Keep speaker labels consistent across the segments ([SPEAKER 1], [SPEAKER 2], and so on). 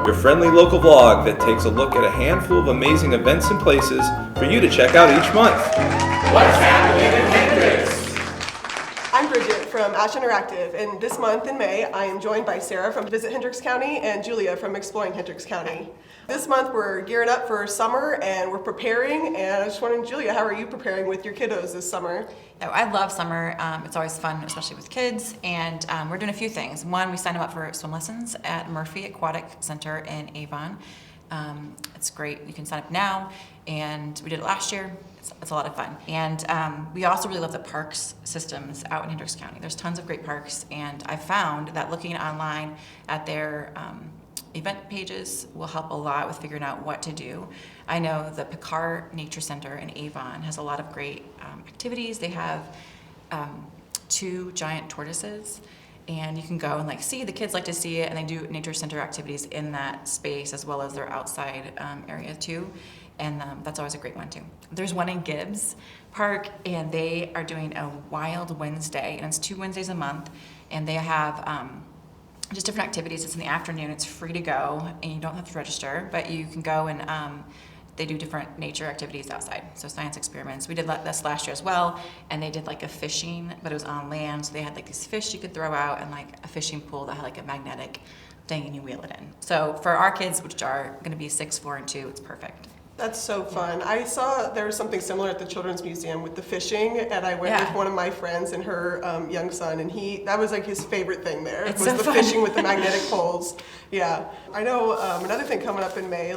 [SPEAKER 1] your friendly local vlog that takes a look at a handful of amazing events and places for you to check out each month.
[SPEAKER 2] What's happening in Hendricks?
[SPEAKER 3] I'm Bridget from Ash Interactive, and this month in May, I am joined by Sarah from Visit Hendricks County and Julia from Exploring Hendricks County. This month, we're gearing up for summer and we're preparing, and I was just wondering, Julia, how are you preparing with your kiddos this summer?
[SPEAKER 4] Oh, I love summer. It's always fun, especially with kids, and we're doing a few things. One, we signed them up for swim lessons at Murphy Aquatic Center in Avon. It's great. You can sign up now, and we did it last year. It's a lot of fun. And we also really love the parks systems out in Hendricks County. There's tons of great parks, and I found that looking online at their event pages will help a lot with figuring out what to do. I know the Carb Nature Center in Avon has a lot of great activities. They have 2 giant tortoises, and you can go and see. The kids like to see it, and they do nature center activities in that space as well as their outside area too. And that's always a great one too. There's one in Gibbs Park, and they are doing a Wild Wednesday, and it's 2 Wednesdays a month, and they have just different activities. It's in the afternoon. It's free to go, and you don't have to register, but you can go and they do different nature activities outside. So science experiments. We did this last year as well, and they did a fishing, but it was on land. So they had these fish you could throw out, and a fishing pool that had a magnetic thing, and you wheel it in. So for our kids, which are going to be 6, 4, and 2, it's perfect.
[SPEAKER 3] That's so fun. I saw there was something similar at the Children's Museum with the fishing, and I went with one of my friends and her young son, and that was his favorite thing there, was the fishing with the magnetic poles. Yeah. I know another thing coming up in May,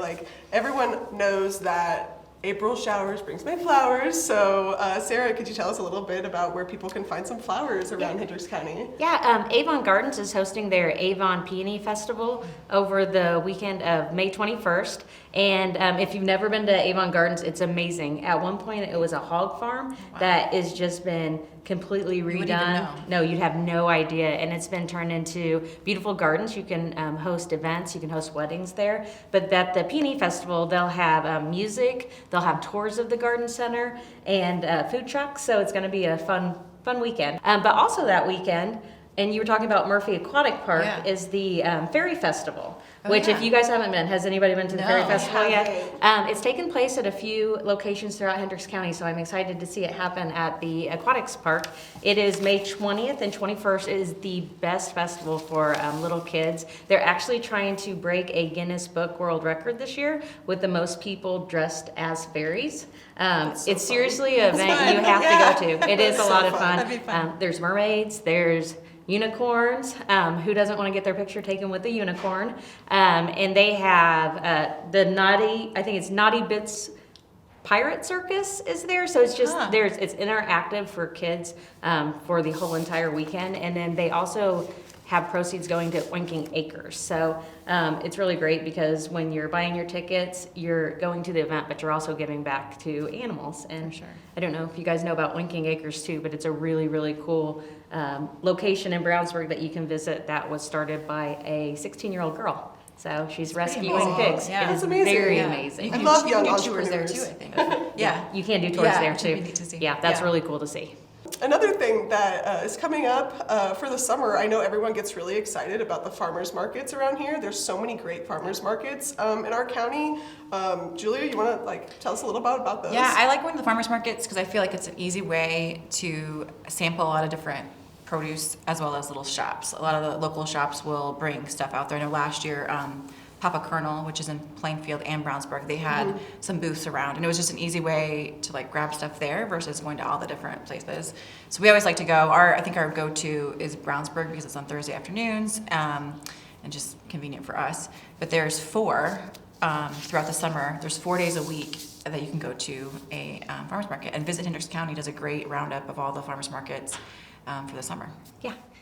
[SPEAKER 3] everyone knows that April showers brings May flowers. So Sarah, could you tell us a little bit about where people can find some flowers around Hendricks County?
[SPEAKER 5] Yeah, Avon Gardens is hosting their Avon Peony Festival over the weekend of May 21st. And if you've never been to Avon Gardens, it's amazing. At one point, it was a hog farm that has just been completely redone. No, you'd have no idea. And it's been turned into beautiful gardens. You can host events, you can host weddings there. But at the Peony Festival, they'll have music, they'll have tours of the garden center, and food trucks. So it's going to be a fun weekend. But also that weekend, and you were talking about Murphy Aquatic Park, is the Ferry Festival. If you guys haven't been, has anybody been to the Ferry Festival yet? It's taken place at a few locations throughout Hendricks County, so I'm excited to see it happen at the Aquatics Park. It is May 20th and 21st. It is the best festival for little kids. They're actually trying to break a Guinness Book World Record this year with the most people dressed as fairies. It's seriously an event you have to go to. It is a lot of fun.
[SPEAKER 4] That'd be fun.
[SPEAKER 5] There's mermaids, there's unicorns. Who doesn't want to get their picture taken with a unicorn? And they have the Naughty Bits Pirate Circus is there. So it's just it's interactive for kids for the whole entire weekend. And then they also have proceeds going to Winking Acres. So it's really great because when you're buying your tickets, you're going to the event, but you're also giving back to animals. And I don't know if you guys know about Winking Acres too, but it's a really, really cool location in Brownsburg that you can visit that was started by a 16-year-old girl. So she's rescuing pigs.
[SPEAKER 3] Yeah.
[SPEAKER 5] It is
[SPEAKER 3] amazing.
[SPEAKER 5] very amazing.
[SPEAKER 3] I love young
[SPEAKER 4] tours there too, I think.
[SPEAKER 5] You can do tours there too.
[SPEAKER 4] Neat to see.
[SPEAKER 5] Yeah, that's really cool to see.
[SPEAKER 3] Another thing that is coming up for the summer, I know everyone gets really excited about the farmers markets around here. There's so many great farmers markets in our county. Julia, you want to tell us a little about those?
[SPEAKER 4] Yeah, I like going to the farmers markets because I feel like it's an easy way to sample a lot of different produce as well as little shops. A lot of the local shops will bring stuff out there. I know last year Papa Colonel, which is in Plainfield and Brownsburg, they had some booths around, and it was just an easy way to grab stuff there versus going to all the different places. So we always like to go. I think our go-to is Brownsburg because it's on Thursday afternoons and just convenient for us. But there's 4 throughout the summer. There's 4 days a week that you can go to a farmers market, and Visit Hendricks County does a great roundup of all the farmers markets for the summer.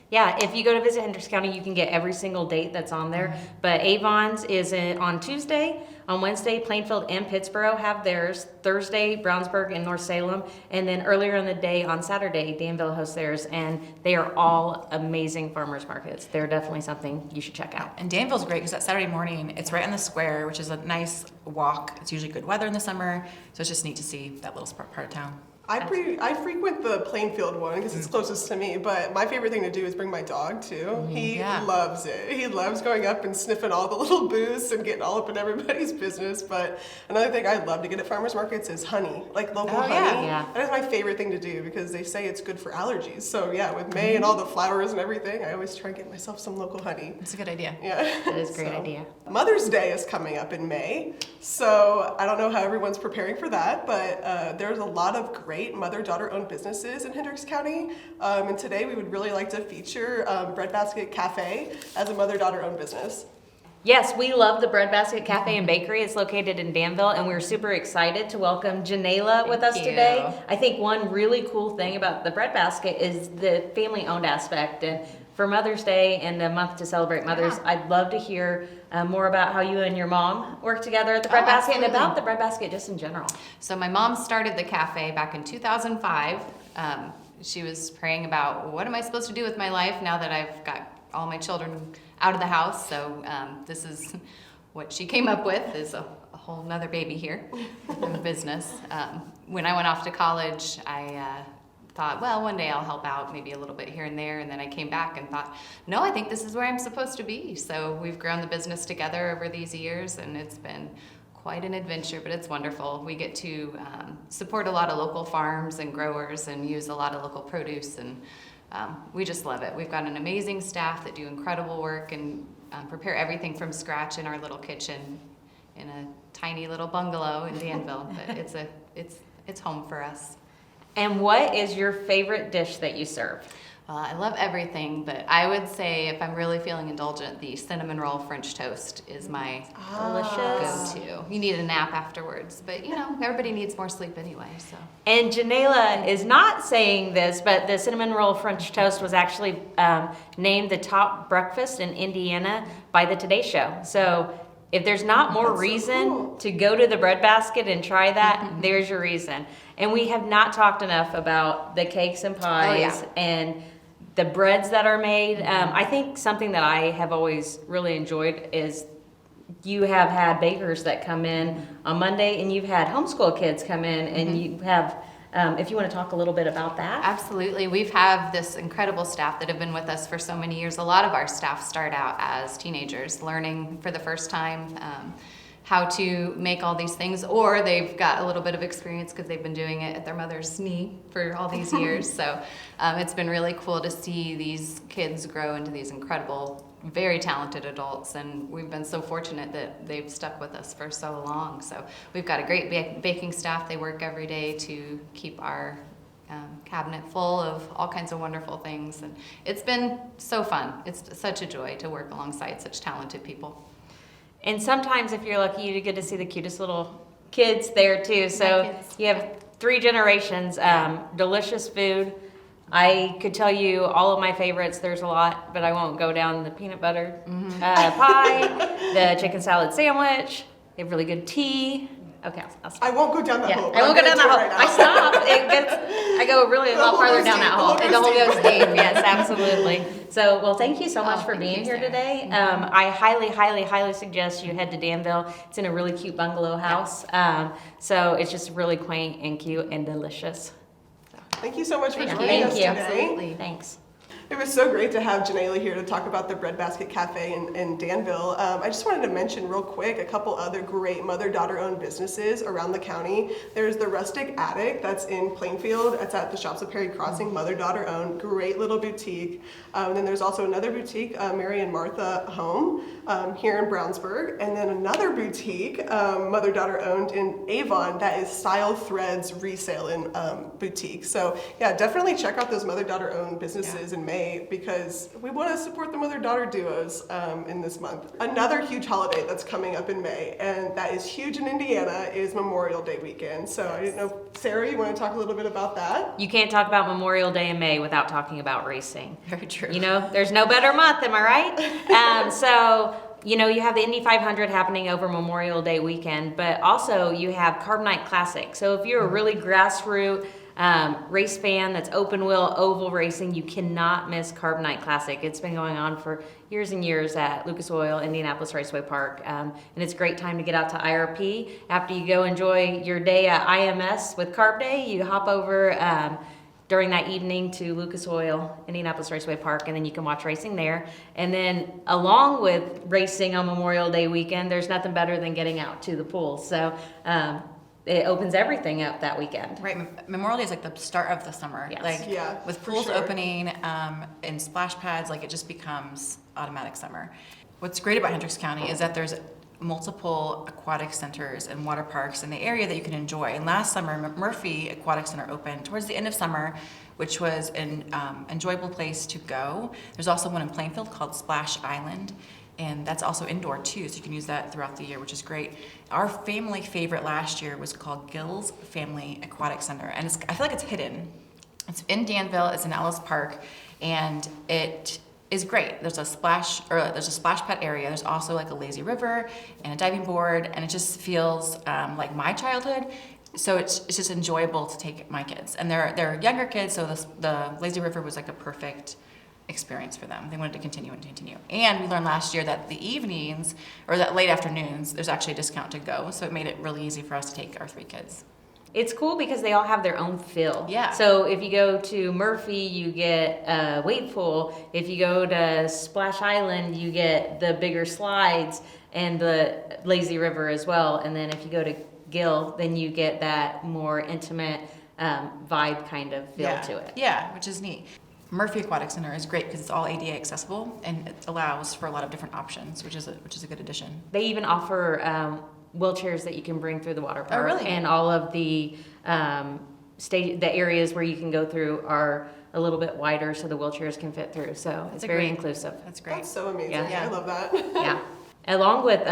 [SPEAKER 5] Yeah, if you go to Visit Hendricks County, you can get every single date that's on there. But Avon's is on Tuesday. On Wednesday, Plainfield and Pittsboro have theirs. Thursday, Brownsburg and North Salem. And then earlier in the day, on Saturday, Danville hosts theirs. And they are all amazing farmers markets. They're definitely something you should check out.
[SPEAKER 4] And Danville's great because that Saturday morning, it's right on the square, which is a nice walk. It's usually good weather in the summer, so it's just neat to see that little part of town.
[SPEAKER 3] I frequent the Plainfield one because it's closest to me, but my favorite thing to do is bring my dog too. He loves it. He loves going up and sniffing all the little booths and getting all up in everybody's business. But another thing I love to get at farmers markets is honey, like local honey.
[SPEAKER 5] Yeah.
[SPEAKER 3] That is my favorite thing to do because they say it's good for allergies. So yeah, with May and all the flowers and everything, I always try and get myself some local honey.
[SPEAKER 4] It's a good idea.
[SPEAKER 3] Yeah.
[SPEAKER 5] That is a great idea.
[SPEAKER 3] Mother's Day is coming up in May, so I don't know how everyone's preparing for that, but there's a lot of great mother-daughter-owned businesses in Hendricks County, and today we would really like to feature Breadbasket Cafe as a mother-daughter-owned business.
[SPEAKER 5] Yes, we love the Breadbasket Cafe and Bakery. It's located in Danville, and we're super excited to welcome Janela with us today. I think one really cool thing about the Breadbasket is the family-owned aspect. And for Mother's Day and the month to celebrate mothers, I'd love to hear more about how you and your mom work together at the Breadbasket and about the Breadbasket just in general.
[SPEAKER 6] So my mom started the cafe back in 2005. She was praying about, what am I supposed to do with my life now that I've got all my children out of the house? So this is what she came up with, is a whole nother baby here in the business. When I went off to college, I thought, well, one day I'll help out maybe a little bit here and there, and then I came back and thought, no, I think this is where I'm supposed to be. So we've grown the business together over these years, and it's been quite an adventure, but it's wonderful. We get to support a lot of local farms and growers and use a lot of local produce, and we just love it. We've got an amazing staff that do incredible work and prepare everything from scratch in our little kitchen in a tiny little bungalow in Danville, but it's home for us.
[SPEAKER 5] And what is your favorite dish that you serve?
[SPEAKER 6] I love everything, but I would say if I'm really feeling indulgent, the cinnamon roll French toast is my go-to. You need a nap afterwards, but everybody needs more sleep anyway. So.
[SPEAKER 5] And Janela is not saying this, but the cinnamon roll French toast was actually named the top breakfast in Indiana by the Today Show. So if there's not more reason to go to the Breadbasket and try that, there's your reason. And we have not talked enough about the cakes and pies and the breads that are made. I think something that I have always really enjoyed is you have had bakers that come in on Monday, and you've had homeschool kids come in, and you have, if you want to talk a little bit about that.
[SPEAKER 6] Absolutely. We've had this incredible staff that have been with us for so many years. A lot of our staff start out as teenagers learning for the first time how to make all these things, or they've got a little bit of experience because they've been doing it at their mother's knee for all these years. So it's been really cool to see these kids grow into these incredible, very talented adults, and we've been so fortunate that they've stuck with us for so long. So we've got a great baking staff. They work every day to keep our cabinet full of all kinds of wonderful things, and it's been so fun. It's such a joy to work alongside such talented people.
[SPEAKER 5] And sometimes if you're lucky, you get to see the cutest little kids there too. So you have 3 generations, delicious food. I could tell you all of my favorites. There's a lot, but I won't go down the peanut butter pie, the chicken salad sandwich. They have really good tea. Okay, I'll stop.
[SPEAKER 3] I won't go down that hole.
[SPEAKER 5] I won't go down that hole. I stop. I go really a lot farther down that hole. The whole goes deep. Yes, absolutely. So, well, thank you so much for being here today. I highly, highly, highly suggest you head to Danville. It's in a really cute bungalow house. So it's just really quaint and cute and delicious.
[SPEAKER 3] Thank you so much for joining us today.
[SPEAKER 6] Absolutely.
[SPEAKER 5] Thanks.
[SPEAKER 3] It was so great to have Janela here to talk about the Breadbasket Cafe in Danville. I just wanted to mention real quick a couple other great mother-daughter-owned businesses around the county. There's the Rustic Attic that's in Plainfield. It's at the Shops of Perry Crossing, mother-daughter-owned, great little boutique. Then there's also another boutique, Mary and Martha Home, here in Brownsburg. And then another boutique, mother-daughter-owned in Avon, that is Style Threads Resale and Boutique. So yeah, definitely check out those mother-daughter-owned businesses in May, because we want to support the mother-daughter duos in this month. Another huge holiday that's coming up in May, and that is huge in Indiana, is Memorial Day weekend. So I didn't know, Sarah, you want to talk a little bit about that?
[SPEAKER 5] You can't talk about Memorial Day in May without talking about racing.
[SPEAKER 4] Very true.
[SPEAKER 5] There's no better month, am I right? So you have the Indy 500 happening over Memorial Day weekend, but also you have Carb Night Classic. So if you're a really grassroots race fan that's open wheel, oval racing. You cannot miss Carb Night Classic. It's been going on for years and years at Lucas Oil, Indianapolis Raceway Park. And it's a great time to get out to IRP. After you go enjoy your day at IMS with Carb Day, you hop over during that evening to Lucas Oil, Indianapolis Raceway Park, and then you can watch racing there. And then along with racing on Memorial Day weekend, there's nothing better than getting out to the pool. So it opens everything up that weekend.
[SPEAKER 4] Right, Memorial Day is like the start of the summer.
[SPEAKER 5] Yes.
[SPEAKER 4] Like
[SPEAKER 3] Yeah,
[SPEAKER 4] with
[SPEAKER 3] for
[SPEAKER 4] pools
[SPEAKER 3] sure.
[SPEAKER 4] opening and splash pads, like it just becomes automatic summer. What's great about Hendricks County is that there's multiple aquatic centers and water parks in the area that you can enjoy. And last summer, Murphy Aquatic Center opened towards the end of summer, which was an enjoyable place to go. There's also one in Plainfield called Splash Island, and that's also indoor too, so you can use that throughout the year, which is great. Our family favorite last year was called Gill's Family Aquatic Center, and I feel like it's hidden. It's in Danville, it's in Ellis Park, and it is great. There's a splash pad area. There's also like a lazy river and a diving board, and it just feels like my childhood. So it's just enjoyable to take my kids, and they're younger kids. So the lazy river was like a perfect experience for them. They wanted to continue and continue. And we learned last year that the evenings or that late afternoons, there's actually a discount to go. So it made it really easy for us to take our 3 kids.
[SPEAKER 5] It's cool because they all have their own fill.
[SPEAKER 4] Yeah.
[SPEAKER 5] So if you go to Murphy, you get a wade pool. If you go to Splash Island, you get the bigger slides and the lazy river as well. And then if you go to Gill, then you get that more intimate vibe kind of feel to it.
[SPEAKER 4] Yeah, which is neat. Murphy Aquatic Center is great because it's all ADA accessible and it allows for a lot of different options, which is a good addition.
[SPEAKER 5] They even offer wheelchairs that you can bring through the water park.
[SPEAKER 4] Oh, really?
[SPEAKER 5] And all of the the areas where you can go through are a little bit wider so the wheelchairs can fit through. So it's very inclusive.
[SPEAKER 4] That's great.
[SPEAKER 3] That's so amazing.
[SPEAKER 5] Yeah.
[SPEAKER 3] I love that.
[SPEAKER 5] Yeah. Along with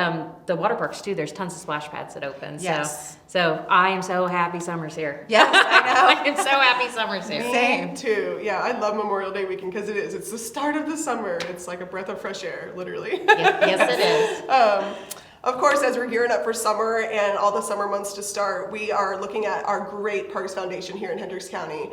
[SPEAKER 5] the water parks too, there's tons of splash pads that open.
[SPEAKER 4] Yes.
[SPEAKER 5] So I am so happy summer's here.
[SPEAKER 4] Yes, I know.
[SPEAKER 5] I am so happy summer's here.
[SPEAKER 4] Same.
[SPEAKER 3] Me too. Yeah, I love Memorial Day weekend because it is. It's the start of the summer. It's like a breath of fresh air, literally.
[SPEAKER 5] Yes, it is.
[SPEAKER 3] Of course, as we're gearing up for summer and all the summer months to start, we are looking at our great Parks Foundation here in Hendricks County.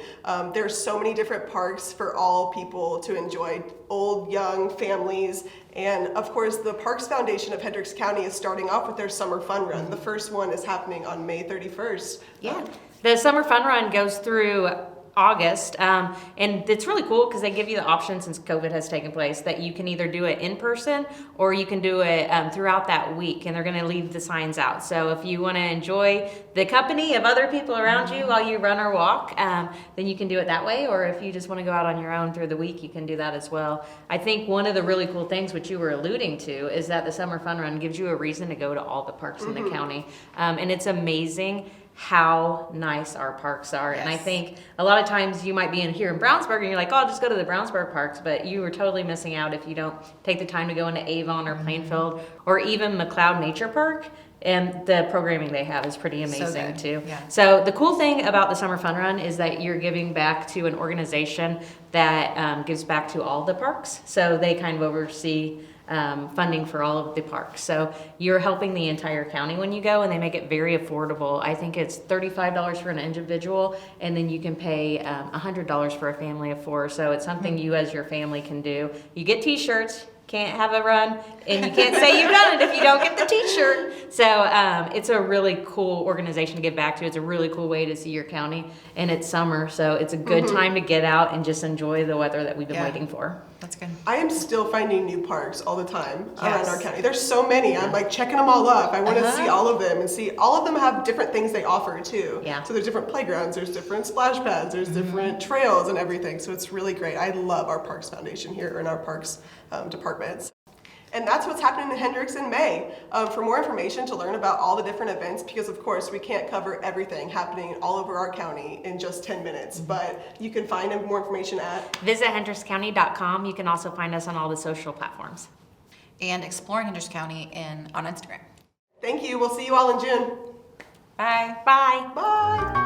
[SPEAKER 3] There's so many different parks for all people to enjoy, old, young, families. And of course, the Parks Foundation of Hendricks County is starting off with their summer fun run. The first one is happening on May 31st.
[SPEAKER 5] Yeah. The summer fun run goes through August, and it's really cool because they give you the option, since COVID has taken place, that you can either do it in person or you can do it throughout that week, and they're going to leave the signs out. So if you want to enjoy the company of other people around you while you run or walk, then you can do it that way, or if you just want to go out on your own through the week, you can do that as well. I think one of the really cool things, which you were alluding to, is that the summer fun run gives you a reason to go to all the parks in the county, and it's amazing how nice our parks are.
[SPEAKER 4] Yes.
[SPEAKER 5] And I think a lot of times you might be in here in Brownsburg and you're like, oh, I'll just go to the Brownsburg parks, but you are totally missing out if you don't take the time to go into Avon or Plainfield or even McLeod Nature Park. And the programming they have is pretty amazing
[SPEAKER 4] good.
[SPEAKER 5] too.
[SPEAKER 4] Yeah.
[SPEAKER 5] So the cool thing about the Summer Fun Run is that you're giving back to an organization that gives back to all the parks. So they kind of oversee funding for all of the parks. So you're helping the entire county when you go, and they make it very affordable. I think it's $35 for an individual, and then you can pay $100 for a family of 4. So it's something you as your family can do. You get t-shirts. Can't have a run, and you can't say you've done it if you don't get the t-shirt. So it's a really cool organization to give back to. It's a really cool way to see your county, and it's summer, so it's a good time to get out and just enjoy the weather that we've been waiting for.
[SPEAKER 4] That's good.
[SPEAKER 3] I am still finding new parks all the time around
[SPEAKER 4] Yes.
[SPEAKER 3] our county. There's so many. I'm like checking them all up. I want to see all of them and see all of them have different things they offer too.
[SPEAKER 5] Yeah.
[SPEAKER 3] So there's different playgrounds, there's different splash pads, there's different trails and everything. So it's really great. I love our Parks Foundation here in our parks departments. And that's what's happening in Hendricks in May. For more information to learn about all the different events, because of course we can't cover everything happening all over our county in just 10 minutes, but you can find more information at
[SPEAKER 5] Visit hendrickscounty.com. You can also find us on all the social platforms.
[SPEAKER 4] And exploring Hendricks County on Instagram.
[SPEAKER 3] Thank you. We'll see you all in June.
[SPEAKER 4] Bye.
[SPEAKER 5] Bye.
[SPEAKER 3] Bye.